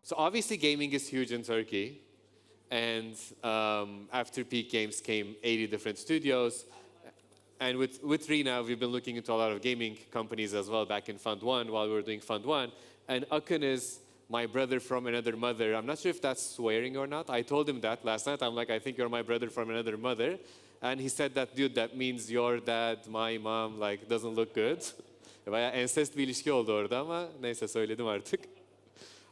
So obviously gaming is huge in Turkey. And after Peak Games came 80 different studios. And with Rina, we've been looking into a lot of gaming companies as well back in Fund 1 while we were doing Fund 1. And Akın is my brother from another mother. I'm not sure if that's swearing or not. I told him that last night. I'm like, I think you're my brother from another mother. And he said that, dude, that means your dad, my mom, like, doesn't look good. Bayağı ensest bir ilişki oldu orada ama neyse söyledim artık.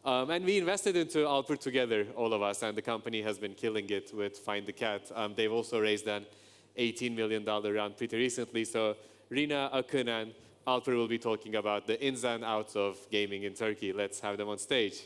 And we invested into Alper together, all of us, and the company has been killing it with Find the Cat. They've also raised an $18 million round pretty recently. So Rina, Akın, and Alper will be talking about the ins and outs of gaming in Turkey. Let's have them on stage.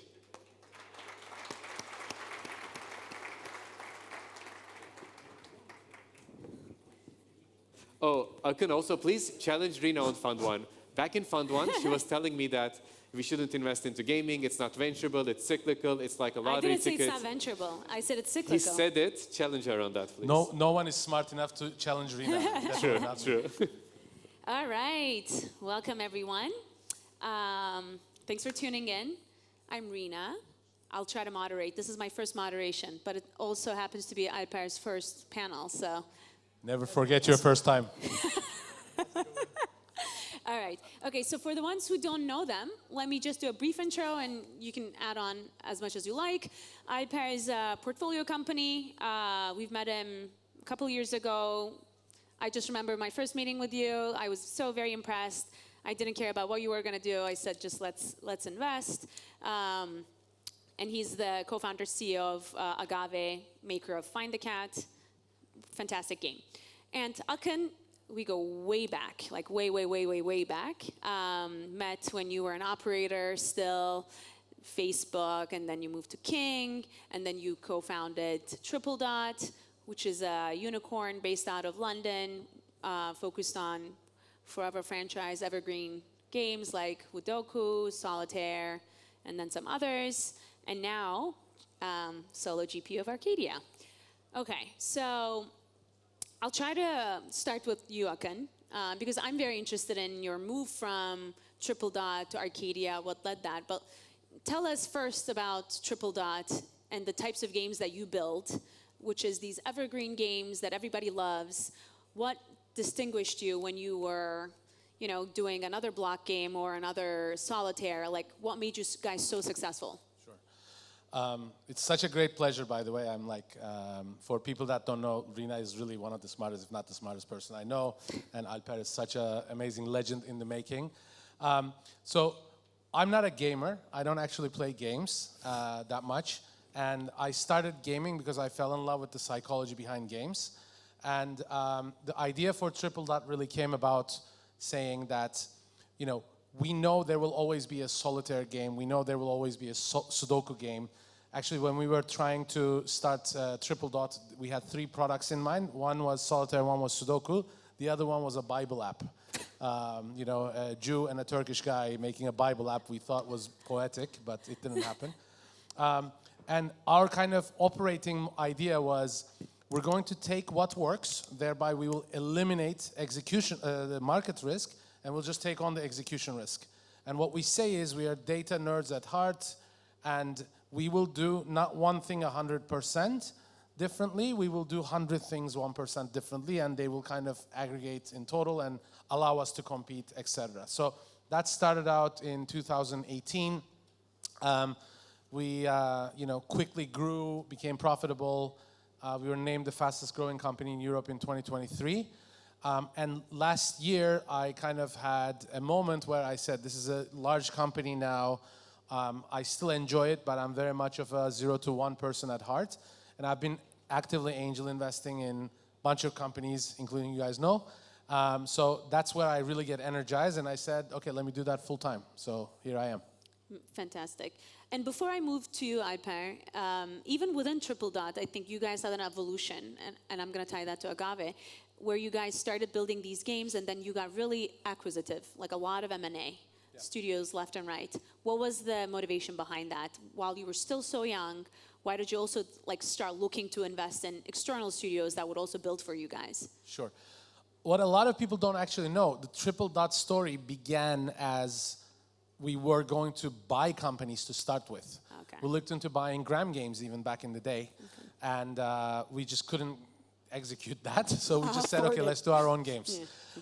Oh, Akın, also please challenge Rina on Fund 1. Back in Fund 1, she was telling me that we shouldn't invest into gaming. It's not venturable. It's cyclical. It's like a lottery ticket. I didn't say it's not venturable. I said it's cyclical. He said it. Challenge her on that, please. No one is smart enough to challenge Rina. True. All right. Welcome, everyone. Thanks for tuning in. I'm Rina. I'll try to moderate. This is my first moderation, but it also happens to be Alper's first panel, so... Never forget your first time. All right. Okay, so for the ones who don't know them, let me just do a brief intro and you can add on as much as you like. Alper is a portfolio company. We've met him a couple years ago. I just remember my first meeting with you. I was so very impressed. I didn't care about what you were going to do. I said, just let's invest. And he's the co-founder, CEO of Agave, maker of Find the Cat. Fantastic game. And Akın, we go way back, like way back. Met when you were an operator still, Facebook, and then you moved to King, and then you co-founded Tripledot, which is a unicorn based out of London, focused on forever franchise, evergreen games like Sudoku, Solitaire, and then some others. And now, solo GP of Arcadia. Okay, so I'll try to start with you, Akın, because I'm very interested in your move from Tripledot to Arcadia, what led that. But tell us first about Tripledot and the types of games that you build, which is these evergreen games that everybody loves. What distinguished you when you were, doing another block game or another solitaire? Like, what made you guys so successful? It's such a great pleasure, by the way. I'm like, for people that don't know, Rina is really one of the smartest, if not the smartest person I know. And Alper is such an amazing legend in the making. So I'm not a gamer. I don't actually play games that much. And I started gaming because I fell in love with the psychology behind games. And the idea for Tripledot really came about saying that, we know there will always be a solitaire game. We know there will always be a Sudoku game. Actually, when we were trying to start Tripledot, we had 3 products in mind. One was solitaire, one was Sudoku. The other one was a Bible app. A Jew and a Turkish guy making a Bible app we thought was poetic, but it didn't happen. And our kind of operating idea was we're going to take what works, thereby we will eliminate execution, the market risk, and we'll just take on the execution risk. And what we say is we are data nerds at heart, and we will do not one thing 100% differently, we will do 100 things 1% differently, and they will kind of aggregate in total and allow us to compete, etc. So that started out in 2018. We quickly grew, became profitable. We were named the fastest growing company in Europe in 2023. And last year, I kind of had a moment where I said, this is a large company now. I still enjoy it, but I'm very much of a 0 to 1 person at heart. And I've been actively angel investing in a bunch of companies, including you guys know. So that's where I really get energized. And I said, okay, let me do that full time. So here I am. Fantastic. And before I move to you, Alper, even within Tripledot, I think you guys had an evolution, and I'm going to tie that to Agave, where you guys started building these games and then you got really acquisitive, like a lot of M&A, studios left and right. What was the motivation behind that? While you were still so young, why did you also start looking to invest in external studios that would also build for you guys? Sure. What a lot of people don't actually know, the Tripledot story began as we were going to buy companies to start with. Okay. We looked into buying Gram Games even back in the day, and we just couldn't execute that. So we just said, okay, let's do our own games.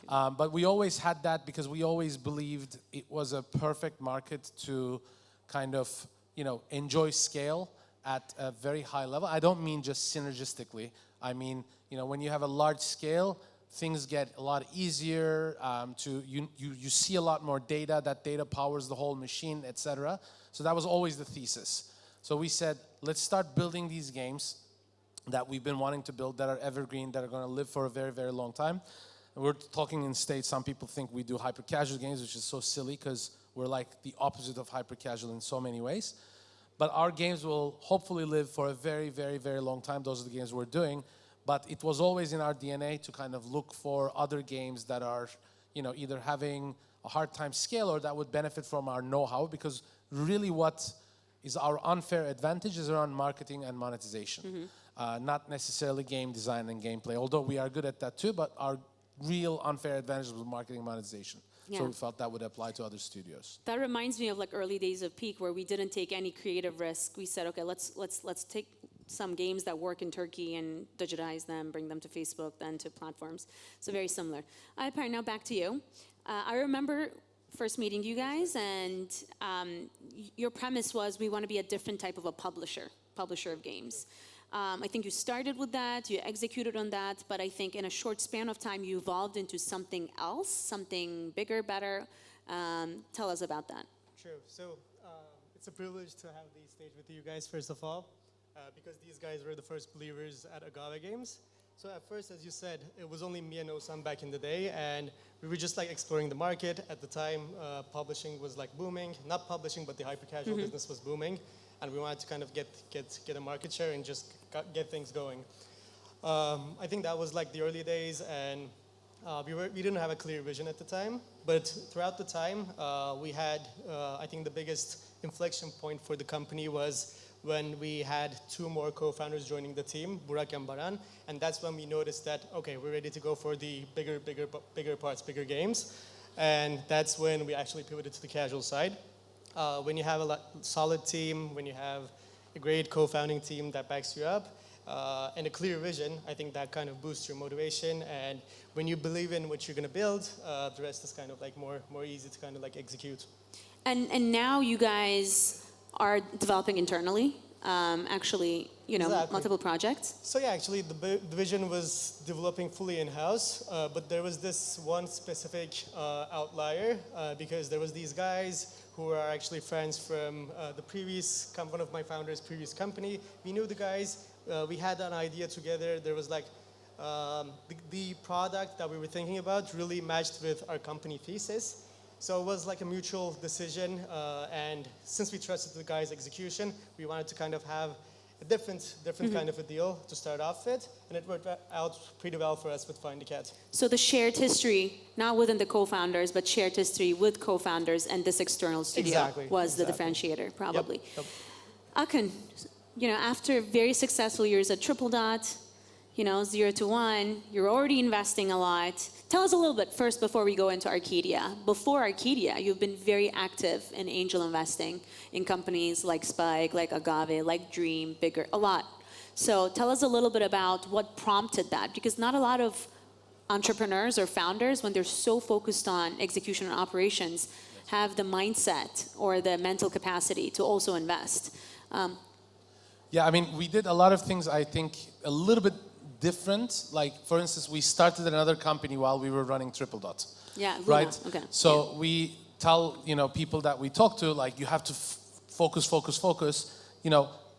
But we always had that because we always believed it was a perfect market to kind of, enjoy scale at a very high level. I don't mean just synergistically. I mean, when you have a large scale, things get a lot easier you see a lot more data. That data powers the whole machine, etc. So that was always the thesis. So we said, let's start building these games that we've been wanting to build, that are evergreen, that are going to live for a very, very long time. And we're talking in States, some people think we do hyper-casual games, which is so silly because we're like the opposite of hyper-casual in so many ways. But our games will hopefully live for a very, very, very long time. Those are the games we're doing. But it was always in our DNA to kind of look for other games that are, either having a hard time scale or that would benefit from our know-how, because really what is our unfair advantage is around marketing and monetization. Not necessarily game design and gameplay, although we are good at that too, but our real unfair advantage was marketing and monetization. So we felt that would apply to other studios. That reminds me of like early days of Peak, where we didn't take any creative risk. We said, okay, let's take some games that work in Turkey and digitize them, bring them to Facebook, then to platforms. So very similar. Alper, now back to you. I remember first meeting you guys, and your premise was we want to be a different type of a publisher of games. I think you started with that, you executed on that, but I think in a short span of time you evolved into something else, something bigger, better. Tell us about that. True. So it's a privilege to have the stage with you guys, first of all, because these guys were the first believers at Agave Games. So at first, as you said, it was only me and Osam back in the day, and we were just like exploring the market. At the time, publishing was like booming. Not publishing, but the hyper-casual business was booming. And we wanted to kind of get a market share and just get things going. I think that was like the early days, and we didn't have a clear vision at the time. But throughout the time, we had, I think the biggest inflection point for the company was when we had 2 more co-founders joining the team, Burak and Baran, and that's when we noticed that, okay, we're ready to go for the bigger parts, bigger games. And that's when we actually pivoted to the casual side. When you have a solid team, when you have a great co-founding team that backs you up, and a clear vision, I think that kind of boosts your motivation. And when you believe in what you're going to build, the rest is kind of like more easy to kind of like execute. And now you guys are developing internally, actually, Exactly. multiple projects. So yeah, actually the vision was developing fully in-house, but there was this one specific outlier, because there was these guys who are actually friends from one of my founders' previous company. We knew the guys, we had an idea together. There was like, the product that we were thinking about really matched with our company thesis. So it was like a mutual decision, and since we trusted the guys' execution, we wanted to kind of have a different kind of a deal to start off with, and it worked out pretty well for us with Find the Cat. So the shared history, not within the co-founders, but shared history with co-founders and this external studio was the differentiator, probably. Yep. Akın, after very successful years at Tripledot, 0 to 1, you're already investing a lot. Tell us a little bit first before we go into Arcadia. Before Arcadia, you've been very active in angel investing in companies like Spyke, like Agave, like Dream, Bigger, a lot. So tell us a little bit about what prompted that, because not a lot of entrepreneurs or founders, when they're so focused on execution and operations, have the mindset or the mental capacity to also invest. Yeah, I mean, we did a lot of things, I think, a little bit different. Like, for instance, we started another company while we were running Tripledot. Yeah, Rina. Right? Okay. So we tell, people that we talk to, like, you have to focus.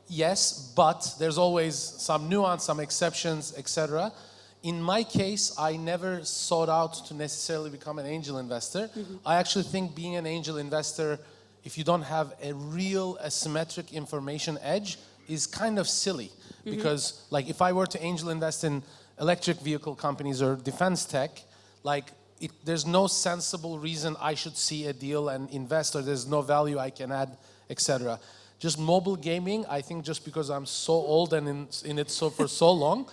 Yes, but there's always some nuance, some exceptions, etc. In my case, I never sought out to necessarily become an angel investor. I actually think being an angel investor, if you don't have a real asymmetric information edge, is kind of silly. Because, like, if I were to angel invest in electric vehicle companies or defense tech, like, there's no sensible reason I should see a deal and invest, or there's no value I can add, etc. Just mobile gaming, I think just because I'm so old and in it for so long,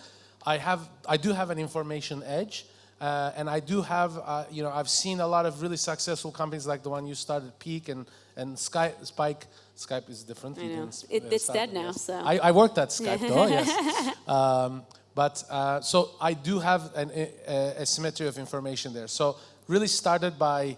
I do have an information edge, and I do have, I've seen a lot of really successful companies like the one you started, Peak, and And Skype is different. I You know. didn't It's start dead it, now, yes. so. I worked at Skype though, yes. So I do have a symmetry of information there. So really started by,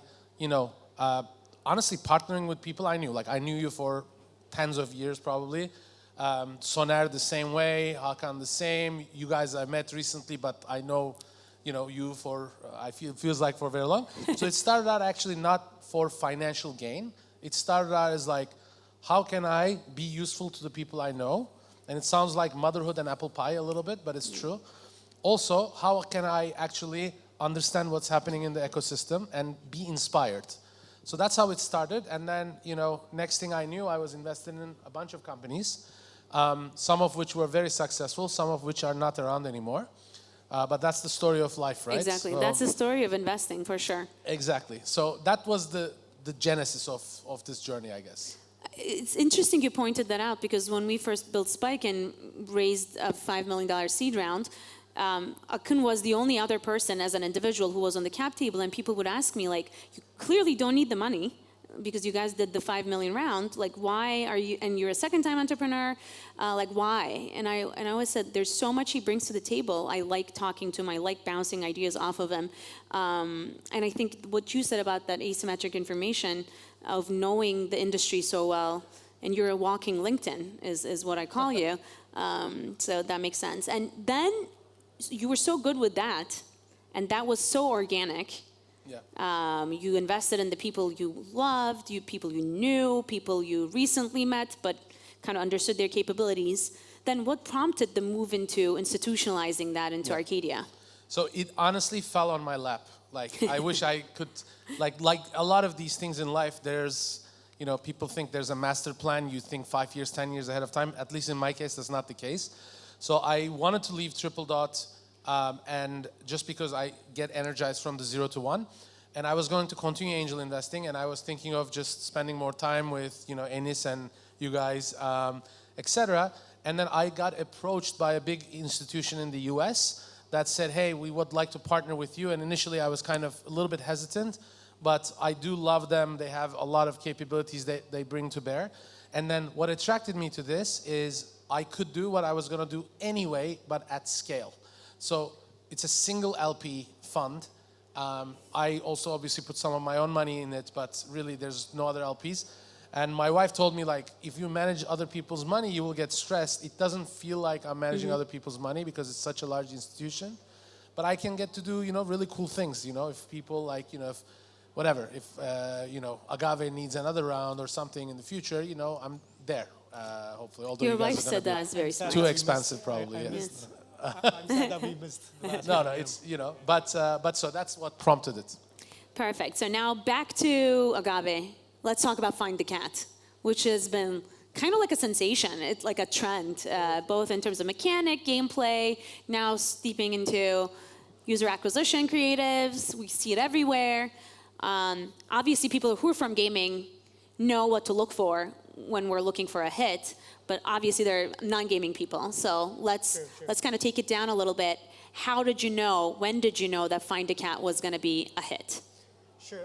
honestly partnering with people I knew. Like I knew you for tens of years probably. Soner the same way, Hakan the same. You guys I met recently, but I know, you for, feels like for very long. So it started out actually not for financial gain. It started out as like, how can I be useful to the people I know? And it sounds like motherhood and apple pie a little bit, but it's true. Also, how can I actually understand what's happening in the ecosystem and be inspired? So that's how it started. And then, next thing I knew, I was invested in a bunch of companies, some of which were very successful, some of which are not around anymore. But that's the story of life, right? Exactly. So, That's the story of investing, for sure. exactly. So that was the genesis of this journey, I guess. It's interesting you pointed that out because when we first built Spyke and raised a $5 million seed round, Akın was the only other person as an individual who was on the cap table, and people would ask me, like, you clearly don't need the money because you guys did the 5 million round. Like, why are you, and you're a second-time entrepreneur, like, why? And I always said, there's so much he brings to the table. I like talking to him. I like bouncing ideas off of him. And I think what you said about that asymmetric information of knowing the industry so well, and you're a walking LinkedIn is what I call you. So that makes sense. And then you were so good with that, and that was so organic. Yeah. You invested in the people you loved, people you knew, people you recently met, but kind of understood their capabilities. Then what prompted the move into institutionalizing that into Arcadia? So it honestly fell on my lap. Like, I wish I could, like a lot of these things in life, there's, people think there's a master plan. You think 5 years, 10 years ahead of time. At least in my case, that's not the case. So I wanted to leave Tripledot, and just because I get energized from the 0 to 1. And I was going to continue angel investing, and I was thinking of just spending more time with, Enis and you guys, etc. And then I got approached by a big institution in the US that said, hey, we would like to partner with you. And initially I was kind of a little bit hesitant, but I do love them. They have a lot of capabilities they bring to bear. And then what attracted me to this is I could do what I was gonna do anyway, but at scale. So it's a single LP fund. I also obviously put some of my own money in it, but really there's no other LPs. And my wife told me, like, if you manage other people's money, you will get stressed. It doesn't feel like I'm managing other people's money because it's such a large institution. But I can get to do, really cool things, if people like, if whatever, if, Agave needs another round or something in the future, I'm there, hopefully. Although Your you guys wife are said gonna that is very smart. too expensive, probably, yes. Yes. I'm sad that we missed the last No, one. it's, but so that's what prompted it. Perfect. So now back to Agave. Let's talk about Find the Cat, which has been kind of like a sensation. It's like a trend, both in terms of mechanic, gameplay, now steeping into user acquisition creatives. We see it everywhere. Obviously, people who are from gaming know what to look for when we're looking for a hit, but obviously they're non-gaming people. So let's kind of take it down a little bit. How did you know, when did you know that Find a Cat was going to be a hit? Sure.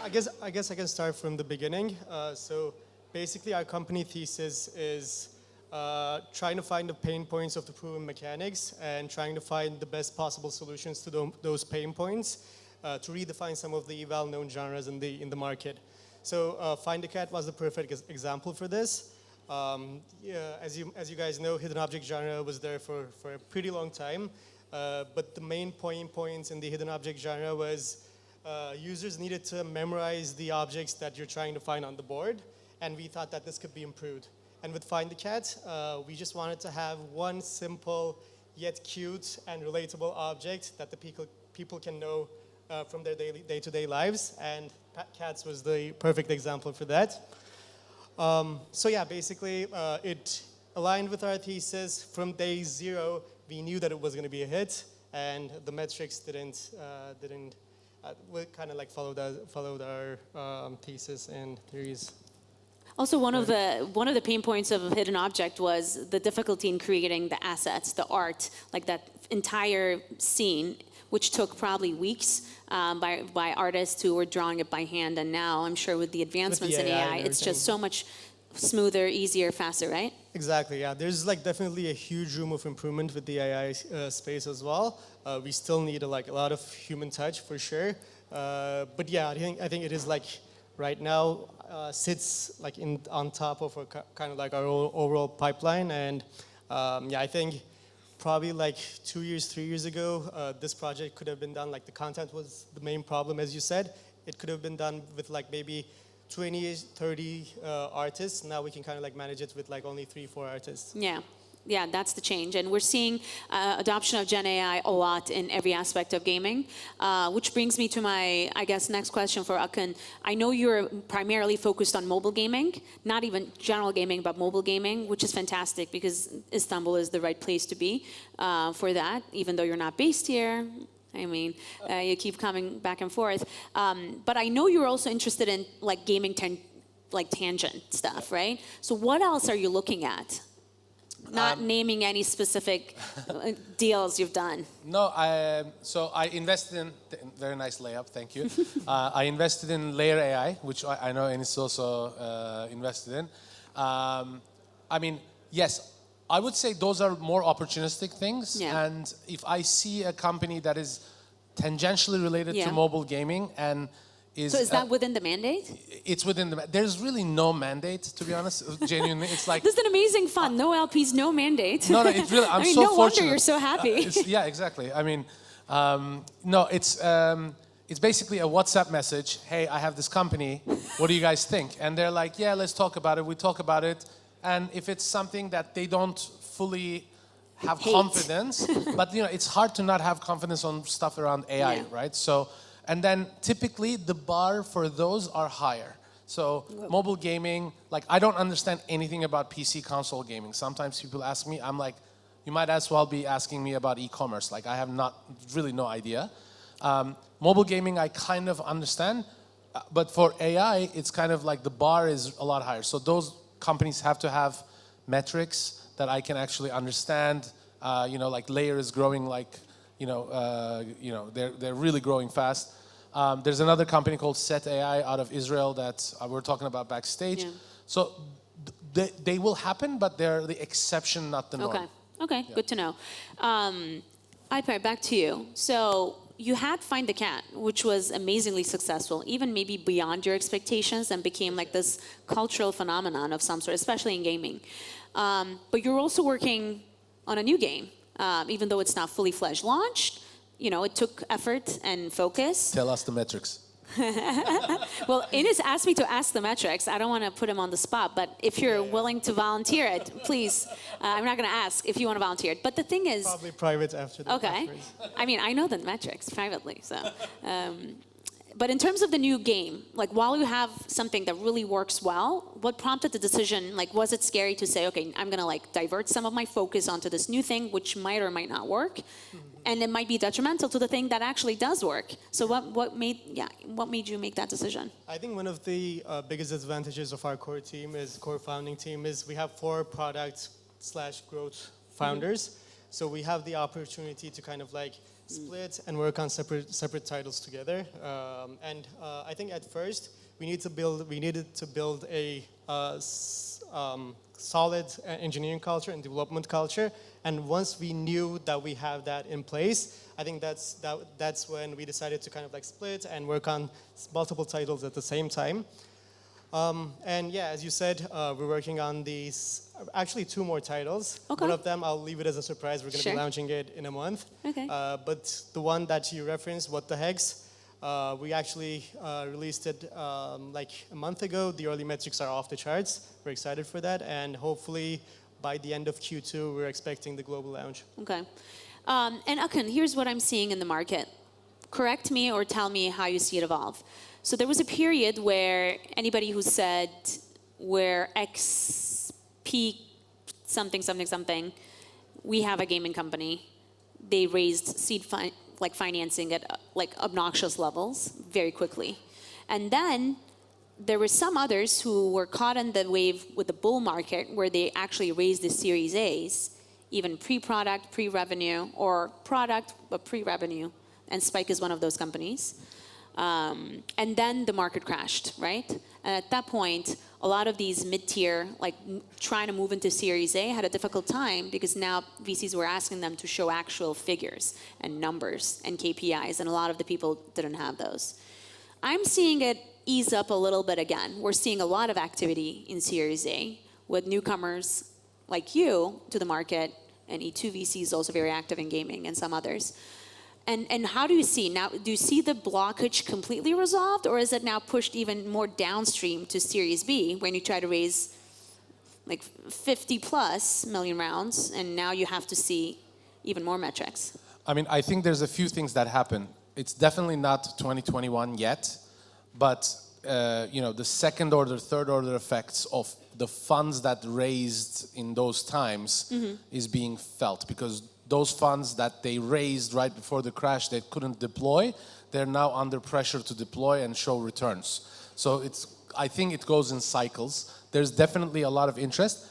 I guess I can start from the beginning. So basically, our company thesis is trying to find the pain points of the proven mechanics and trying to find the best possible solutions to those pain points to redefine some of the well-known genres in the market. So Find a Cat was the perfect example for this. As you guys know, hidden object genre was there for a pretty long time, but the main points in the hidden object genre was users needed to memorize the objects that you're trying to find on the board, and we thought that this could be improved. And with Find the Cat, we just wanted to have one simple yet cute and relatable object that the people can know from their day-to-day lives, and cats was the perfect example for that. So yeah, basically it aligned with our thesis. From day 0, we knew that it was going to be a hit, and the metrics didn't we kind of like followed our thesis and theories. Also, one of the pain points of a hidden object was the difficulty in creating the assets, the art, like that entire scene which took probably weeks by artists who were drawing it by hand. And now I'm sure with the advancements in AI, and it's just everything. so much smoother, easier, faster, right? Exactly, yeah. There's like definitely a huge room of improvement with the AI space as well. We still need like a lot of human touch for sure. But yeah, I think it is like right now sits like on top of kind of like our overall pipeline. And yeah, I think probably like 2 years, 3 years ago, this project could have been done. Like the content was the main problem, as you said. It could have been done with like maybe 20, 30 artists. Now we can kind of like manage it with like only 3, 4 artists. Yeah, that's the change. And we're seeing adoption of Gen AI a lot in every aspect of gaming, which brings me to my, I guess, next question for Akın. I know you're primarily focused on mobile gaming, not even general gaming, but mobile gaming, which is fantastic because Istanbul is the right place to be for that, even though you're not based here. I mean, you keep coming back and forth. But I know you're also interested in like gaming tangent stuff, right? So what else are you looking at? Not naming any specific deals you've done. No, so I invested in, very nice layup, thank you. I invested in Layer AI, which I know Enis also invested in. I mean, yes, I would say those are more opportunistic things. Yeah. And if I see a company that is tangentially related Yeah. to mobile gaming and So is that within the mandate? it's within the, there's really no mandate, to be honest, genuinely. It's like, This is an amazing fun. No LPs, no mandate. no, it's really, I'm I mean, so no wonder fortunate. you're so happy. Yeah, exactly. I mean, no, it's basically a WhatsApp message. Hey, I have this company. What do you guys think? And they're like, yeah, let's talk about it. We talk about it. And if it's something that they don't fully have Hate. confidence, but you know, it's hard to not have confidence on stuff around AI, Yeah. right? So, and then typically the bar for those are higher. So mobile gaming, like I don't understand anything about PC console gaming. Sometimes people ask me, I'm like, you might as well be asking me about e-commerce. Like I have really no idea. Mobile gaming, I kind of understand, but for AI, it's kind of like the bar is a lot higher. So those companies have to have metrics that I can actually understand. You know, like Layer is growing like, they're really growing fast. There's another company called Set AI out of Israel that we're talking about backstage. Yeah. So they will happen, but they're the exception, not the norm. Okay, good to know. Alper, back to you. So you had Find the Cat, which was amazingly successful, even maybe beyond your expectations, and became like this cultural phenomenon of some sort, especially in gaming. But you're also working on a new game, even though it's not fully fledged launched. You know, it took effort and focus. Tell us the metrics. Well, Enis asked me to ask the metrics. I don't want to put him on the spot, but if you're willing to volunteer it, please. I'm not going to ask if you want to volunteer it. But the thing is... Probably private after that. Okay. I mean, I know the metrics privately, so... but in terms of the new game, like while you have something that really works well, what prompted the decision? Like, was it scary to say, okay, I'm going to like divert some of my focus onto this new thing, which might or might not work? And it might be detrimental to the thing that actually does work. So what made you make that decision? I think one of the biggest advantages of our core founding team is we have 4 product/growth founders. So we have the opportunity to kind of like split and work on separate titles together. And I think at first we needed to build a solid engineering culture and development culture. And once we knew that we have that in place, I think that's when we decided to kind of like split and work on multiple titles at the same time. And yeah, as you said, we're working on these, actually 2 more titles. Okay. One of them, I'll leave it as a surprise. We're going to be launching it in a month. Okay. But the one that you referenced, What the Hex, we actually released it like a month ago. The early metrics are off the charts. We're excited for that. And hopefully by the end of Q2, we're expecting the global launch. Okay. And Akın, here's what I'm seeing in the market. Correct me or tell me how you see it evolve. So there was a period where anybody who said we're XP something, we have a gaming company. They raised seed financing at like obnoxious levels very quickly. And then there were some others who were caught in the wave with the bull market where they actually raised the Series A's, even pre-product, pre-revenue, or product but pre-revenue. and Spyke is one of those companies. And then the market crashed, right? And at that point, a lot of these mid-tier, like trying to move into Series A, had a difficult time because now VCs were asking them to show actual figures and numbers and KPIs, and a lot of the people didn't have those. I'm seeing it ease up a little bit again. We're seeing a lot of activity in Series A with newcomers like you to the market, and E2 VC is also very active in gaming and some others. And how do you see now? Do you see the blockage completely resolved, or is it now pushed even more downstream to Series B when you try to raise like 50 plus million rounds, and now you have to see even more metrics? I mean, I think there's a few things that happen. It's definitely not 2021 yet, but the second order, third order effects of the funds that raised in those times is being felt, because those funds that they raised right before the crash they couldn't deploy, they're now under pressure to deploy and show returns. So I think it goes in cycles. There's definitely a lot of interest.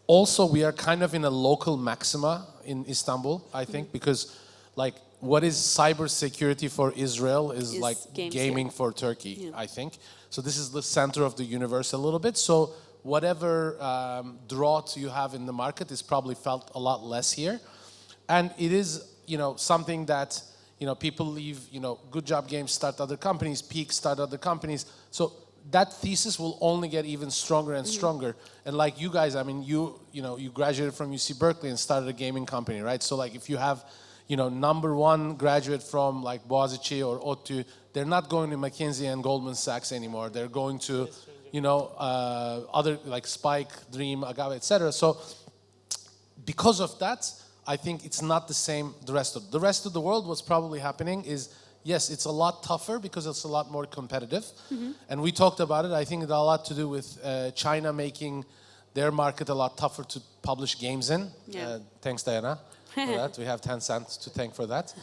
Also, we are kind of in a local maxima in Istanbul, I think, because like what is cybersecurity for Israel is like gaming for Turkey, I think. So this is the center of the universe a little bit. So whatever drought you have in the market is probably felt a lot less here. And it is, something that, people leave, good job games, start other companies, peak, start other companies. So that thesis will only get even stronger and stronger. And like you guys, I mean, you graduated from UC Berkeley and started a gaming company, right? So like if you have, number one graduate from like Boğaziçi or ODTÜ, they're not going to McKinsey and Goldman Sachs anymore. They're going to, other like Spyke, Dream, Agave, etc. So because of that, I think it's not the same the rest of the world. What's probably happening is, yes, it's a lot tougher because it's a lot more competitive. And we talked about it. I think it had a lot to do with China making their market a lot tougher to publish games in. Thanks, Diana, for that. We have Tencent to thank for that.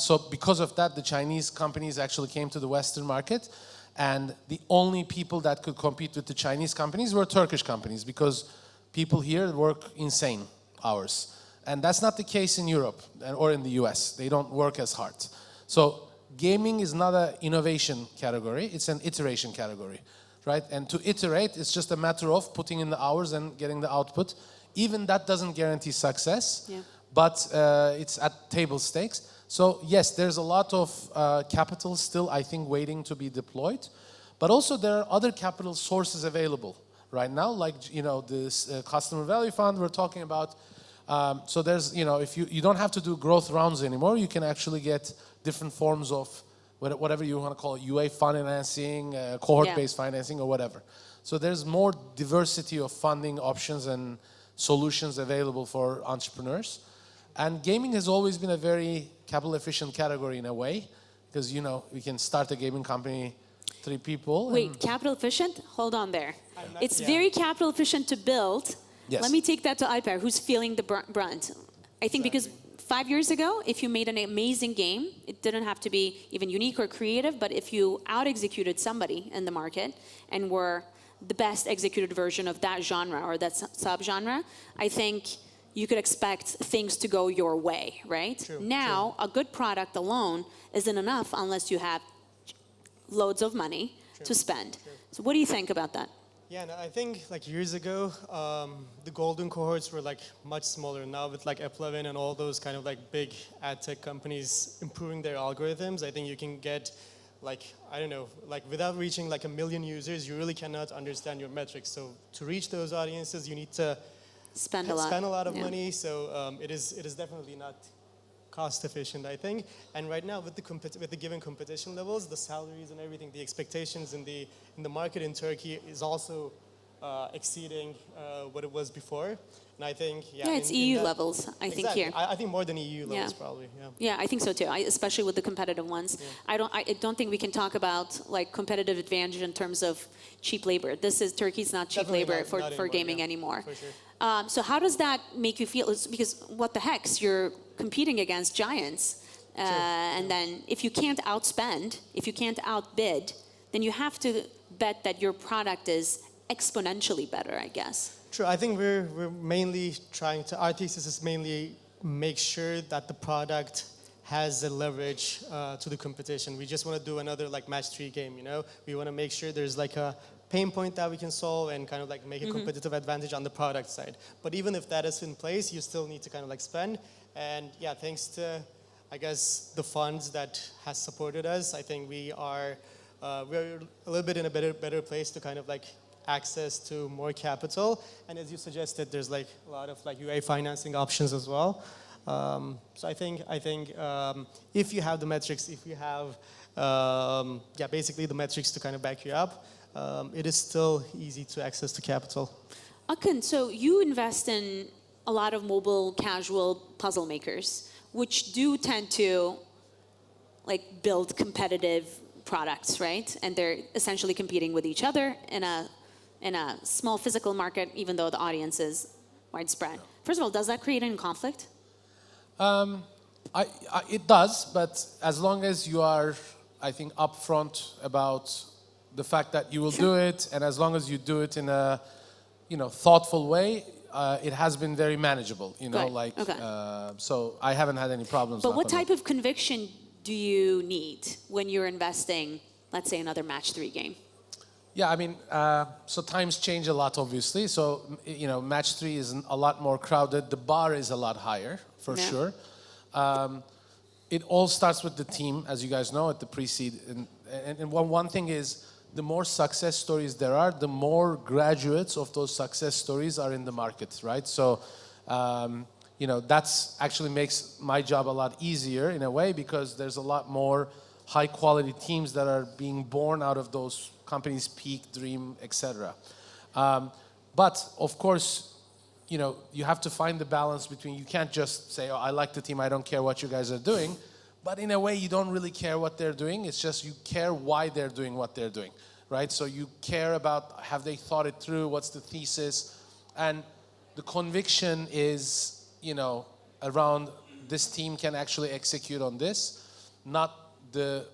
So because of that, the Chinese companies actually came to the Western market. And the only people that could compete with the Chinese companies were Turkish companies, because people here work insane hours. And that's not the case in Europe or in the US. They don't work as hard. So gaming is not an innovation category, it's an iteration category, right? And to iterate, it's just a matter of putting in the hours and getting the output. Even that doesn't guarantee success, but it's at table stakes. So yes, there's a lot of capital still, I think, waiting to be deployed. But also there are other capital sources available right now, like, this customer value fund we're talking about. So there's, if you don't have to do growth rounds anymore, you can actually get different forms of whatever you want to call it, UA financing, cohort-based financing, or whatever. So there's more diversity of funding options and solutions available for entrepreneurs. And gaming has always been a very capital-efficient category in a way, because, we can start a gaming company, 3 people. Wait, capital efficient? Hold on there. It's very capital efficient to build. Yes. Let me take that to Alper, who's feeling the brunt. I think because 5 years ago, if you made an amazing game, it didn't have to be even unique or creative, but if you out-executed somebody in the market and were the best executed version of that genre or that sub-genre, I think you could expect things to go your way, right? Now, a good product alone isn't enough unless you have loads of money to spend. So what do you think about that? Yeah, no, I think like years ago, the golden cohorts were like much smaller. Now with like F11 and all those kind of like big ad tech companies improving their algorithms, I think you can get like, I don't know, like without reaching like 1 million users, you really cannot understand your metrics. So to reach those audiences, you need to spend a lot of money. So it is definitely not cost efficient, I think. And right now, with the given competition levels, the salaries and everything, the expectations in the market in Turkey is also exceeding what it was before. And I think, it's EU levels, I think here. I think more than EU levels, probably. Yeah, I think so too. Especially with the competitive ones. I don't think we can talk about like competitive advantage in terms of cheap labor. Turkey's not cheap labor for gaming anymore. For sure. So how does that make you feel? Because what the heck, you're competing against giants. And then if you can't outspend, if you can't outbid, then you have to bet that your product is exponentially better, I guess. True. I think we're mainly our thesis is mainly make sure that the product has the leverage to the competition. We just want to do another like match 3 game, you know? We want to make sure there's like a pain point that we can solve and kind of like make a competitive advantage on the product side. But even if that is in place, you still need to kind of like spend. And yeah, thanks to, I guess, the funds that has supported us, I think we're a little bit in a better place to kind of like access to more capital. And as you suggested, there's like a lot of like UA financing options as well. So I think if you have the metrics, if you have basically the metrics to kind of back you up, it is still easy to access to capital. Akın, so you invest in a lot of mobile casual puzzle makers, which do tend to like build competitive products, right? And they're essentially competing with each other in a small physical market, even though the audience is widespread. First of all, does that create any conflict? It does, but as long as you are, I think, upfront about the fact that you will do it, and as long as you do it in a, thoughtful way, it has been very manageable. So I haven't had any problems. But what type of conviction do you need when you're investing, let's say, another match 3 game? Yeah, I mean, so times change a lot, obviously. So, match 3 is a lot more crowded. The bar is a lot higher, for sure. It all starts with the team, as you guys know, at the pre-seed. And one thing is, the more success stories there are, the more graduates of those success stories are in the market, right? So, that's actually makes my job a lot easier in a way, because there's a lot more high-quality teams that are being born out of those companies' peak, dream, etc. But of course, you have to find the balance between, you can't just say, oh, I like the team, I don't care what you guys are doing. But in a way, you don't really care what they're doing. It's just you care why they're doing what they're doing, right? So you care about, have they thought it through? What's the thesis? And the conviction is, around this team can actually execute on this, not the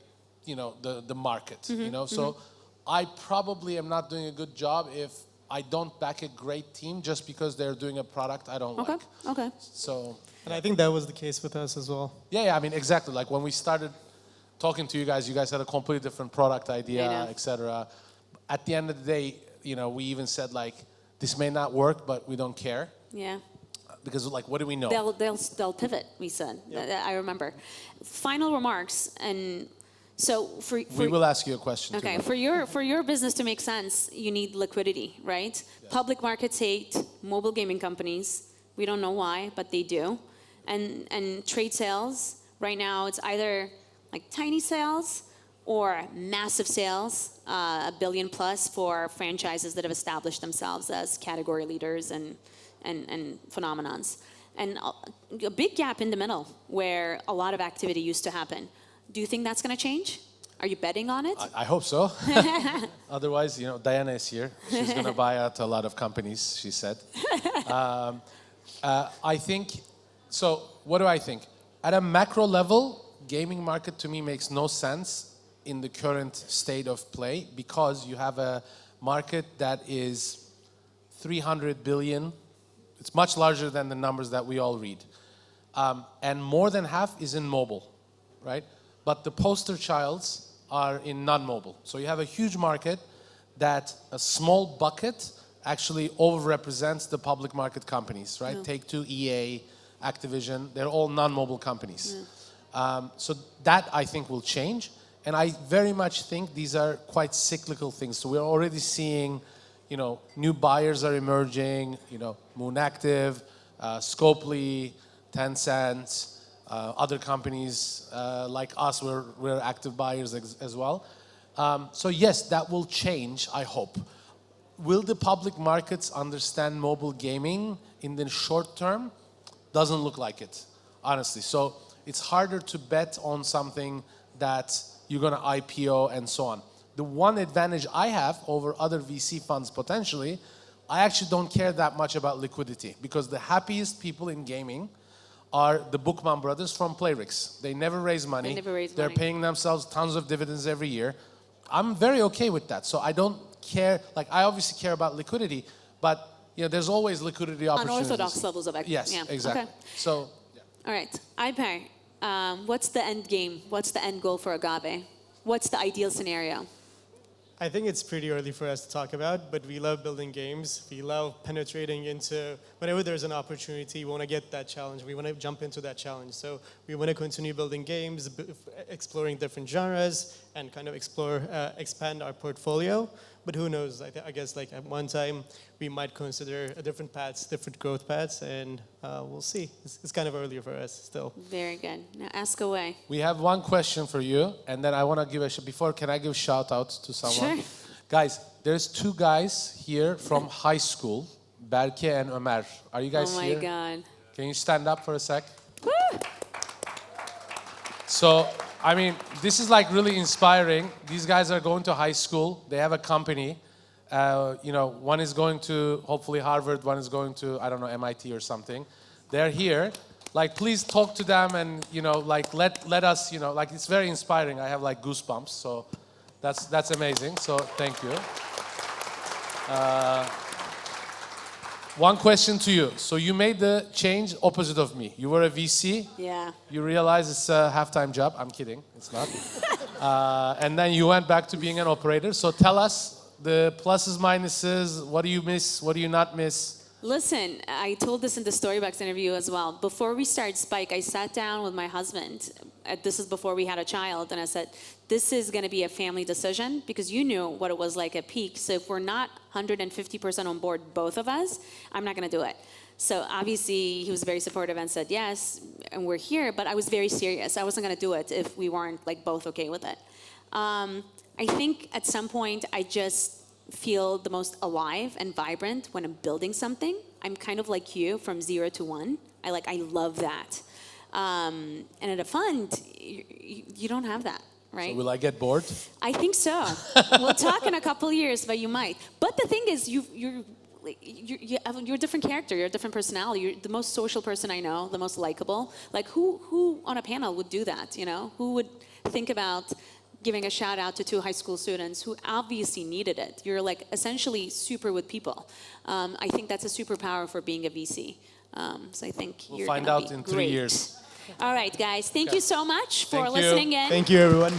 market, So I probably am not doing a good job if I don't back a great team just because they're doing a product I don't like. Okay. So. And I think that was the case with us as well. Yeah, I mean, exactly. Like when we started talking to you guys had a completely different product idea, etc. At the end of the day, we even said like, this may not work, but we don't care. Yeah. Because like, what do we know? They'll pivot, we said. Yep. I remember. Final remarks, and so we will ask you a question. Okay, too, for your business to make sense, you need liquidity, right? Yes. Public markets hate mobile gaming companies. We don't know why, but they do. And trade sales, right now it's either like tiny sales or massive sales, $1 billion plus for franchises that have established themselves as category leaders and phenomenons. And a big gap in the middle where a lot of activity used to happen. Do you think that's going to change? Are you betting on it? I hope so. Otherwise, Diana is here. She's going to buy out a lot of companies, she said. I think, so what do I think? At a macro level, gaming market to me makes no sense in the current state of play, because you have a market that is 300 billion. It's much larger than the numbers that we all read. And more than half is in mobile, right? But the poster childs are in non-mobile. So you have a huge market that a small bucket actually overrepresents the public market companies, right? Yeah. Take-Two, EA, Activision, they're all non-mobile companies. Yeah. So that I think will change. And I very much think these are quite cyclical things. So we're already seeing, new buyers are emerging, Moon Active, Scopely, Tencent, other companies like us, we're active buyers as well. So yes, that will change, I hope. Will the public markets understand mobile gaming in the short term? Doesn't look like it, honestly. So it's harder to bet on something that you're going to IPO and so on. The one advantage I have over other VC funds potentially, I actually don't care that much about liquidity, because the happiest people in gaming are the Bookman brothers from Playrix. They never raise money. They're paying themselves tons of dividends every year. I'm very okay with that. So I don't care. Like, I obviously care about liquidity, but there's always liquidity opportunities. Unorthodox levels of equity. Yes, yeah. exactly. Okay. So, all right, Alper, what's the end game? What's the end goal for Agave? What's the ideal scenario? I think it's pretty early for us to talk about, but we love building games. We love penetrating into whenever there's an opportunity, we want to get that challenge. We want to jump into that challenge. So we want to continue building games, exploring different genres, and kind of expand our portfolio. But who knows? I guess like at one time we might consider different paths, different growth paths, and we'll see. It's kind of early for us still. Very good. Now ask away. We have one question for you, and then I want to give can I give shout out to someone? Sure. Guys, there's two guys here from high school, Berke and Ömer. Are you guys Oh my here? God. Can you stand up for a sec? Woo! So, I mean, this is like really inspiring. These guys are going to high school. They have a company. One is going to hopefully Harvard. One is going to, I don't know, MIT or something. They're here. Like, please talk to them and, like let us, like it's very inspiring. I have like goosebumps. So that's amazing. So thank you. One question to you. So you made the change opposite of me. You were a VC. Yeah. You realize it's a half-time job. I'm kidding. It's not. And then you went back to being an operator. So tell us the pluses, minuses. What do you miss? What do you not miss? Listen, I told this in the Storybox interview as well. Before we started Spyke, I sat down with my husband. This is before we had a child. And I said, this is going to be a family decision because you knew what it was like at peak. So if we're not 150% on board, both of us, I'm not going to do it. So obviously he was very supportive and said yes, and we're here. But I was very serious. I wasn't going to do it if we weren't like both okay with it. I think at some point I just feel the most alive and vibrant when I'm building something. I'm kind of like you, from 0 to 1. I love that. And at a fund, you don't have that, right? So will I get bored? I think so. We'll talk in a couple of years, but you might. But the thing is, you're a different character. You're a different personality. You're the most social person I know, the most likable. Like who on a panel would do that? Who would think about giving a shout out to 2 high school students who obviously needed it? You're like essentially super with people. I think that's a superpower for being a VC. So I think We'll you're find gonna out be in great. 3 years. All right, guys. Thank you so much for Thank you. listening in. Thank you, everyone.